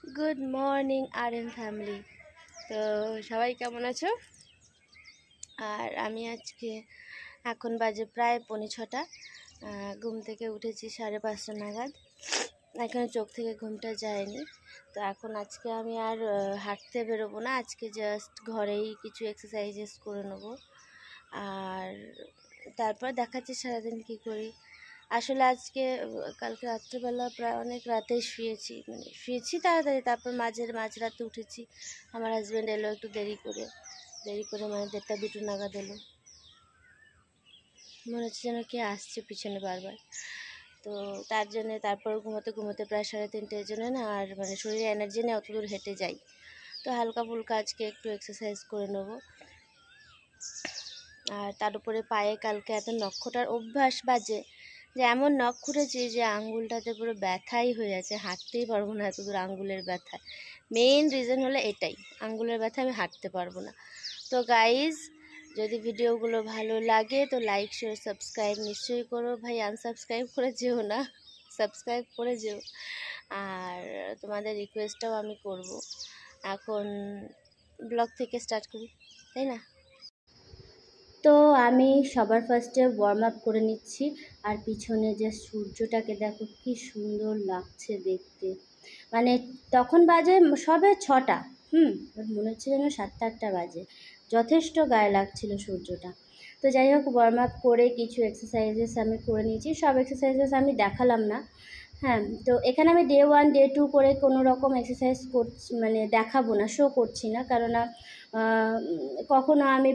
Good morning RM family. তো সবাই কেমন আছো? আর আমি আজকে এখন বাজে প্রায় 6:45। ঘুম থেকে উঠেছি 5:30 নাগাদ। এখনো চোখ থেকে ঘুমটা যায়নি। তো এখন আজকে আমি আর হাঁটতে বেরোবো না, আজকে জাস্ট ঘরেই কিছু এক্সারসাইজেস করে নেবো। আর তারপর দেখাচ্ছি সারাদিন কী করি। আসলে আজকে কালকে রাত্রেবেলা প্রায় অনেক রাতে শুয়েছি তাড়াতাড়ি, তারপর মাঝরাতে উঠেছি। আমার হাজব্যান্ড এলো একটু দেরি করে মানে 1:30-2 নাগাদ এলো। মনে হচ্ছে যেন কে আসছে পিছনে বারবার। তো তার জন্যে তারপর ঘুমোতে প্রায় 3:30 জন্য না আর শরীরে এনার্জি নেই অত দূর হেঁটে যাই। তো হালকা ফুলকা আজকে একটু এক্সারসাইজ করে নেবো। আর তার উপরে পায়ে কালকে এত নখটার অভ্যাস বাজে যে এমন নখ খুঁড়েছি যে আঙ্গুলটাতে পুরো ব্যথাই হয়ে আছে, হাঁটতেই পারবো না এত দূর আঙ্গুলের ব্যথা। মেইন রিজন হলো এটাই, আঙ্গুলের ব্যথা, আমি হাঁটতে পারবো না। তো গাইজ, যদি ভিডিওগুলো ভালো লাগে তো লাইক শেয়ার সাবস্ক্রাইব নিশ্চয়ই করো। ভাই আনসাবস্ক্রাইব করে যেও না, সাবস্ক্রাইব করে যেও। আর তোমাদের রিকোয়েস্টটাও আমি করব। এখন ব্লগ থেকে স্টার্ট করি, তাই না? তো আমি সবার ফার্স্টে ওয়ার্ম আপ করে নিচ্ছি। আর পিছনে যে সূর্যটাকে দেখো কি সুন্দর লাগছে দেখতে। তখন বাজে সবে 6টা, মনে হচ্ছে যেন 7-8টা বাজে। যথেষ্ট গায়ে লাগছিল সূর্যটা। তো যাই হোক, ওয়ার্ম আপ করে কিছু এক্সারসাইজেস আমি করে নিয়েছি। সব এক্সারসাইজেস আমি দেখালাম না। তো এখানে আমি ডে 1 ডে 2 করে কোনো রকম এক্সারসাইজ করছি, দেখাবো না, শো করছি না। কেননা কখনো আমি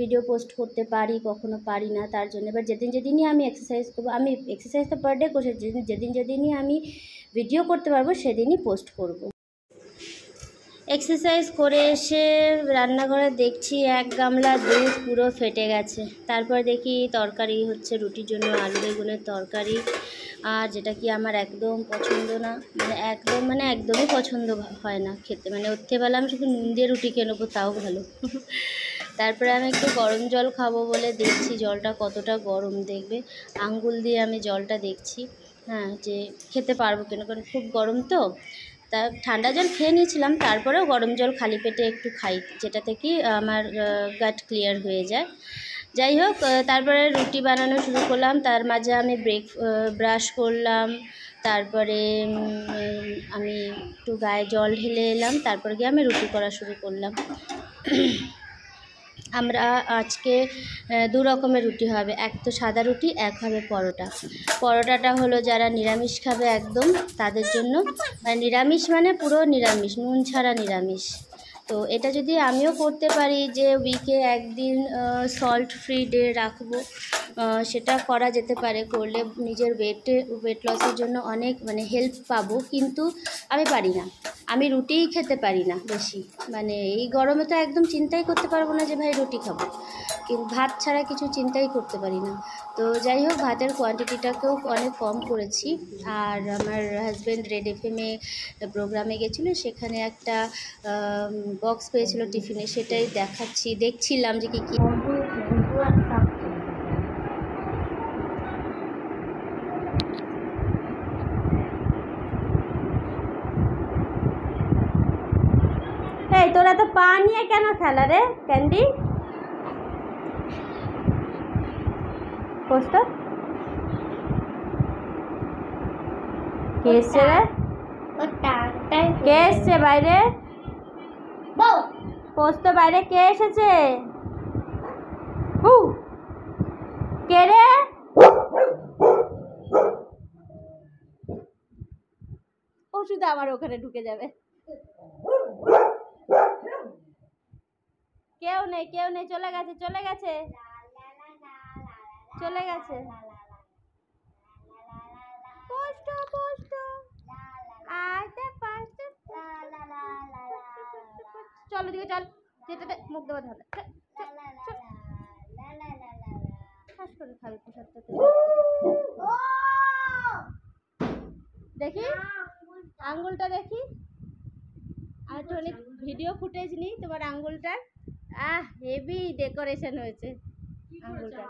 ভিডিও পোস্ট করতে পারি, কখনো পারি না। তার জন্য এবার যেদিনই আমি এক্সারসাইজ করবো, আমি এক্সারসাইজ তো পার ডে করছি, যেদিনই আমি ভিডিও করতে পারবো সেদিনই পোস্ট করব। এক্সারসাইজ করে এসে রান্নাঘরে দেখছি 1 গামলা দুধ পুরো ফেটে গেছে। তারপর দেখি তরকারি হচ্ছে, রুটির জন্য আলু বেগুনের তরকারি। আর যেটা কি আমার একদম পছন্দ না, একদমই পছন্দ হয় না খেতে। ওর আমি শুধু নুন দিয়ে রুটি খেয়ে নেবো, তাও ভালো। তারপরে আমি একটু গরম জল খাবো বলে দেখছি জলটা কতটা গরম, দেখবে আঙ্গুল দিয়ে আমি জলটা দেখছি, যে খেতে পারবো কিনা, কারণ খুব গরম তো। তা ঠান্ডা জল খেয়ে নিয়েছিলাম, তারপরেও গরম জল খালি পেটে একটু খাই, যেটাতে কি আমার গাট ক্লিয়ার হয়ে যায়। যাই হোক, তারপরে রুটি বানানো শুরু করলাম। তার মাঝে আমি ব্রাশ করলাম। তারপরে আমি একটু গায়ে জল ঢেলে এলাম, তারপর গিয়ে আমি রুটি করা শুরু করলাম। আমরা আজকে 2 রকমের রুটি হবে, এক তো সাদা রুটি, এক হবে পরোটা। পরোটাটা হলো যারা নিরামিষ খাবে একদম তাদের জন্য, নিরামিষ পুরো নিরামিষ, নুন ছাড়া নিরামিষ। তো এটা যদি আমিও করতে পারি যে উইকে একদিন সল্ট ফ্রি ডে রাখবো, সেটা করা যেতে পারে। করলে নিজের ওয়েট লসের জন্য অনেক হেল্প পাবো। কিন্তু আমি পারি না, আমি রুটিই খেতে পারি না বেশি। এই গরমে তো একদম চিন্তাই করতে পারবো না যে ভাই রুটি খাবো, কিন্তু ভাত ছাড়া কিছু চিন্তাই করতে পারি না। তো যাই হোক, ভাতের কোয়ান্টিটিটাকেও অনেক কম করেছি। আর আমার হাজব্যান্ড রেড FM-এ প্রোগ্রামে গেছিলো, সেখানে একটা বক্স পেয়েছিল টিফিনে, সেটাই দেখছিলাম যে কী এই তোরা তো পা নিয়ে কেন খেলা রে ক্যান্ডি? পোস্ত কে এসছে রে? কে এসছে বাইরে? পোস্ত বাইরে কে এসেছে? কে রে? ও শুধু আমার ওখানে ঢুকে যাবে। কেউ নেই, চলে গেছে। পোস্ত আইতে পারছে। চল ওদিকে চল, যেটাতে মুখ দেওয়া ধরে করে খাবি প্রসাদটাতে। দেখি আঙ্গুলটা দেখি, আর একটু ভিডিও ফুটেজ নিই তোমার আঙ্গুলটার। হেভি ডেকোরেশন হয়েছে আঙ্গুলটা।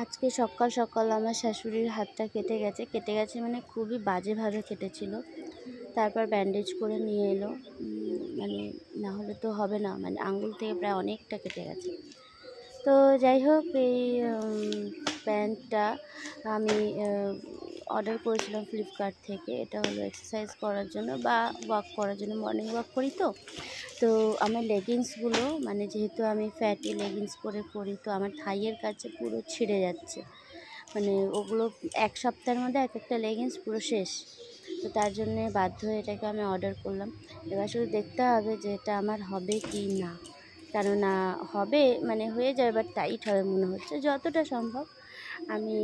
আজকে সকাল সকাল আমার শাশুড়ির হাতটা কেটে গেছে মানে খুবই বাজেভাবে কেটেছিল। তারপর ব্যান্ডেজ করে নিয়ে এলো, মানে না হলে তো হবে না, মানে আঙুল থেকে প্রায় অনেকটা কেটে গেছে। তো যাই হোক, এই প্যান্টটা আমি অর্ডার করেছিলাম ফ্লিপকার্ট থেকে। এটা হলো এক্সারসাইজ করার জন্য বা ওয়াক করার জন্য, মর্নিং ওয়াক করি তো আমার লেগিংসগুলো, মানে যেহেতু আমি ফ্যাটি লেগিংস পরে করি, তো আমার থাইয়ের কাছে পুরো ছিঁড়ে যাচ্ছে, মানে ওগুলো এক সপ্তাহের মধ্যে এক একটা লেগিংস পুরো শেষ। তো তার জন্যে বাধ্য হয়ে এটাকে আমি অর্ডার করলাম। এবার শুধু দেখতে হবে যে এটা আমার হবে কি না, কেননা হবে মানে হয়ে যাবে, বাট টাইট হবে মনে হচ্ছে যতটা সম্ভব। আমি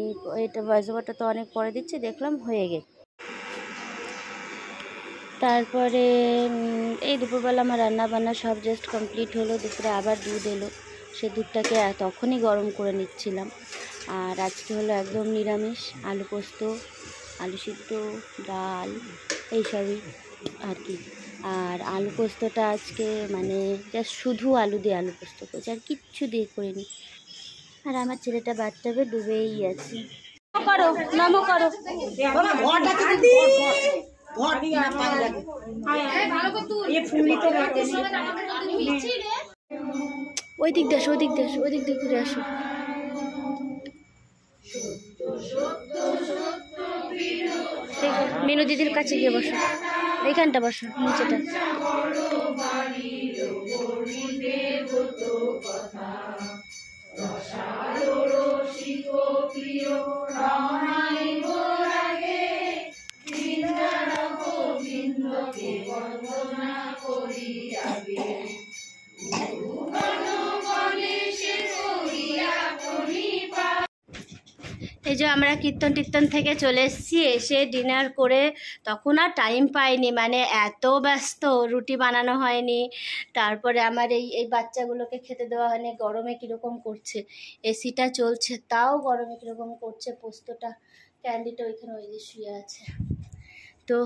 এটা ভয়েস ওভারটা তো অনেক পরে দিচ্ছি, দেখলাম হয়ে গেছে। তারপরে এই দুপুরবেলা আমার রান্না বান্না সব জাস্ট কমপ্লিট হলো। দুপুরে আবার দুধ এলো, সে দুধটাকে তখনই গরম করে নিচ্ছিলাম। আর আজকে হলো একদম নিরামিষ, আলু পোস্ত, আলু সিদ্ধ, ডাল, এইসবই আর কি। আর আলু পোস্তটা আজকে মানে জাস্ট শুধু আলু দিয়ে আলু পোস্ত করছি, আর কিচ্ছু দিয়ে করিনি। আর আমার ছেলেটা বাথটাবে ডুবেই আছে। করো নমো করো, ওই দিক দিয়ে ঘুরে আসো। মিনু দিদির কাছে গিয়ে বসো, এইখানটা বসো, নিচেটা। এই যে আমরা কীর্তন থেকে চলে এসেছি, এসে ডিনার করে তখন আর টাইম পাইনি, মানে এত ব্যস্ত, রুটি বানানো হয়নি। তারপরে আমার এই বাচ্চাগুলোকে খেতে দেওয়া হয়নি। গরমে কীরকম করছে, এসিটা চলছে তাও গরমে কীরকম করছে। পোস্তটা ক্যান্ডিটা ওইখানে ওই যে শুয়ে আছে। তো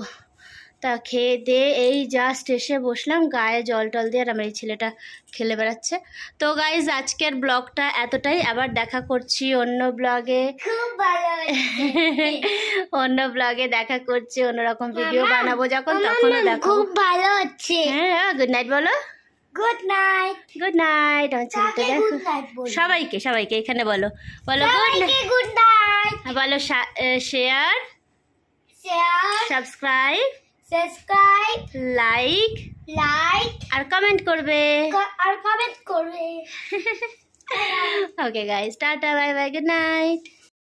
তা খেয়ে দিয়ে এই জাস্ট এসে বসলাম, গায়ে জল টল দিয়ে, আর আমার এই ছেলেটা খেলে বেড়াচ্ছে। তো গাইজ আজকের ব্লগটা এতটাই, আবার দেখা করছি অন্য ব্লগে। অন্য ব্লগে দেখা করছি, অন্যরকম ভিডিও বানাবো যখন, তখন দেখো। খুব ভালো হচ্ছে। হ্যাঁ, গুড নাইট বলো। Good night. Good night. আমার ছেলেটা দেখো, সবাইকে এখানে বলো গুড নাইট। গুড নাইট বলো। শেয়ার, সাবস্ক্রাইব, লাইক আর কমেন্ট করবে। Okay guys, tata, bye bye, good night.